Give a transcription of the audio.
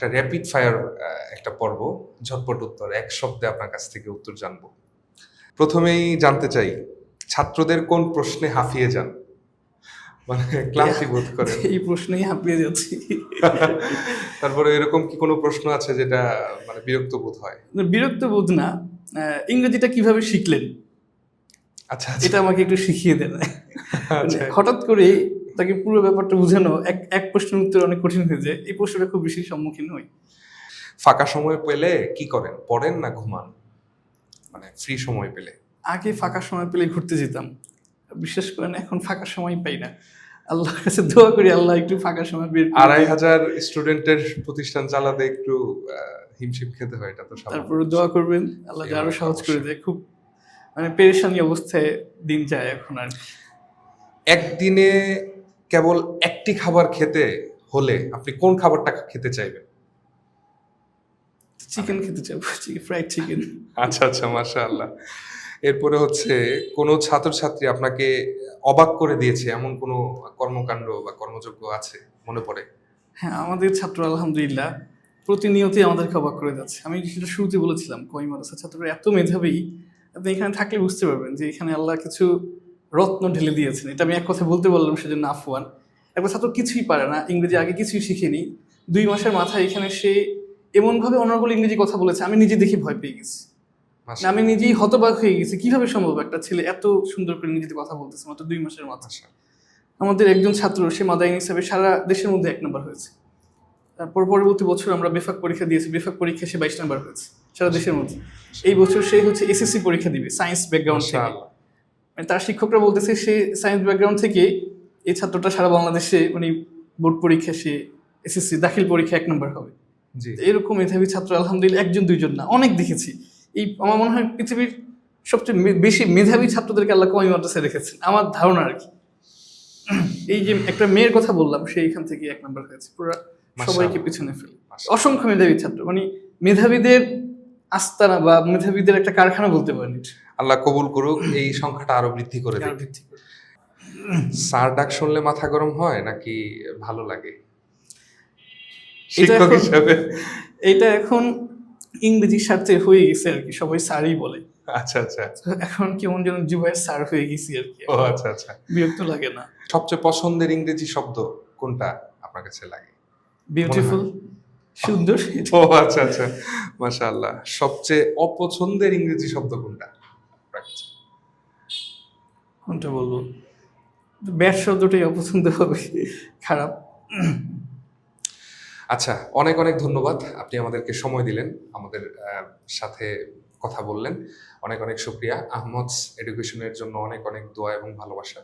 একটা rapid fire একটা পর্ব, ঝটপট উত্তর, এক শব্দে আপনার কাছ থেকে উত্তর জানবো। প্রথমেই জানতে চাই, ছাত্রদের কোন প্রশ্নে হাঁফিয়ে যান, মানে ক্লান্তি বোধ করেন? এই প্রশ্নেই হাঁপিয়ে যাচ্ছি। তারপরে এরকম কি কোনো প্রশ্ন আছে যেটা মানে বিরক্ত বোধ হয়? বিরক্ত বোধ না, ইংরেজিটা কিভাবে শিখলেন আচ্ছা এটা আচ্ছা আমাকে একটু শিখিয়ে দেন। আচ্ছা। হঠাৎ করে তাকে পুরো ব্যাপারটা বোঝানো এক প্রশ্নের উত্তর অনেক কঠিন হয়ে যায়, এই প্রশ্নটা খুব বেশি সম্মুখীন হই। ফাঁকা সময় পেলে কি করেন, পড়েন না ঘুমান, মানে ফ্রি সময় পেলে? আগে ফাঁকা সময় পেলে ঘুরতে যেতাম, বিশেষ করেন এখন ফাঁকা সময় পাই না। আল্লাহর কাছে দোয়া করি আল্লাহ একটু ফাঁকা সময় বের করে দিন। 2,500 স্টুডেন্টের প্রতিষ্ঠান চালাতে একটু হিমশিম খেতে হয়, এটা তো স্বাভাবিক। তারপরে দোয়া করবেন আল্লাহ যে আরো সহজ করে দেয়। খুব মানে পেরেশানি অবস্থায় দিন যায় এখন আর কি। একদিনে কেবল একটি খাবার খেতে হলে আপনি কোন খাবারটা খেতে চাইবেন? চিকেন খেতে চাই, ফ্রাইড চিকেন। আচ্ছা আচ্ছা, মাশাআল্লাহ। এরপরে হচ্ছে কোনো ছাত্রছাত্রী আপনাকে অবাক করে দিয়েছে এমন কোনো কর্মকাণ্ড বা কর্মযজ্ঞ আছে মনে পড়ে? হ্যাঁ, আমাদের ছাত্র আলহামদুলিল্লাহ প্রতিনিয়তই আমাদেরকে অবাক করে যাচ্ছে। আমি সেটা শুরুতে বলেছিলাম, কওমি মাদ্রাসার ছাত্ররা এত মেধাবী, আপনি এখানে থাকলে বুঝতে পারবেন যে এখানে আল্লাহ কিছু রত্ন ঢেলে দিয়েছেন। এটা আমি এক কথা বলতে বললাম সেজন্য আফওয়ান। একবার ছাত্র কিছুই পারে না, ইংরেজি আগে কিছুই শিখেনি, 2 মাসের মাথায় এখানে সে এমনভাবে অনর্গল ইংরেজি কথা বলেছে, আমি নিজে দেখে ভয় পেয়ে গেছি। না, আমি নিজেই হতবাক হয়ে গেছি, কিভাবে সম্ভব একটা ছেলে এত সুন্দর করে ইংরেজিতে কথা বলতেছে মাত্র 2 মাসের মাথায়। আমাদের একজন ছাত্র সে মাদাইন হিসাবে সারা দেশের মধ্যে 1 নম্বর হয়েছে। তারপর পরবর্তী বছর আমরা বেফাক পরীক্ষা দিয়েছি, বেফাক পরীক্ষা সে 22 নম্বর হয়েছে সারা দেশের মধ্যে। এই বছর সে হচ্ছে এসএসসি পরীক্ষা দিবে সায়েন্স ব্যাকগ্রাউন্ড থেকে। মানে তার শিক্ষকরা বলতেছে সে সায়েন্স ব্যাকগ্রাউন্ড থেকে, এই ছাত্রটা সারা বাংলাদেশে মানে বোর্ড পরীক্ষা সে এসএসসি দাখিল পরীক্ষা 1 নম্বর হবে। এরকম মেধাবী ছাত্র আলহামদুলিল্লাহ 1 জন 2 জন না, অনেক দেখেছি। এই আমার মনে হয় পৃথিবীর সবচেয়ে বেশি মেধাবী ছাত্রদেরকে আল্লাহ কওমি মাদ্রাসায় রেখেছেন আমার ধারণা আর কি। এই যে একটা মেয়ের কথা বললাম, সে এখান থেকে 1 নম্বর হয়েছে, পুরো সবাইকে পিছনে ফেলে। অসংখ্য মেধাবী ছাত্র, মানে মেধাবীদের আস্তানা বা মেধাবীদের একটা কারখানা বলতে পারেন। আল্লাহ কবুল করুক, এই সংখ্যাটা আরো বৃদ্ধি করে দেয়। স্যার ডাক শুনলে মাথা গরম হয় নাকি ভালো লাগে শিক্ষক হিসেবে? এটা এখন ইংরেজির স্বার্থে হয়ে গেছে আর কি, সবাই স্যারই বলে। আচ্ছা আচ্ছা, এখন কেমন যেন জীবনের স্যার হয়ে গেছি আর কি। ও আচ্ছা আচ্ছা, বিরক্ত লাগে না। সবচেয়ে পছন্দের ইংরেজি শব্দ কোনটা আপনার কাছে লাগে? বিউটিফুল, সুন্দর। ও আচ্ছা আচ্ছা, মাশাআল্লাহ। সবচেয়ে অপছন্দের ইংরেজি শব্দ কোনটা আপনার কাছে? কোনটা বলবো, ব্যাড শব্দটাই অপছন্দ হবে, খারাপ। আচ্ছা, অনেক অনেক ধন্যবাদ, আপনি আমাদেরকে সময় দিলেন, আমাদের সাথে কথা বললেন। অনেক অনেক শুকরিয়া। আহমদস এডুকেশনের জন্য অনেক অনেক দোয়া এবং ভালোবাসা।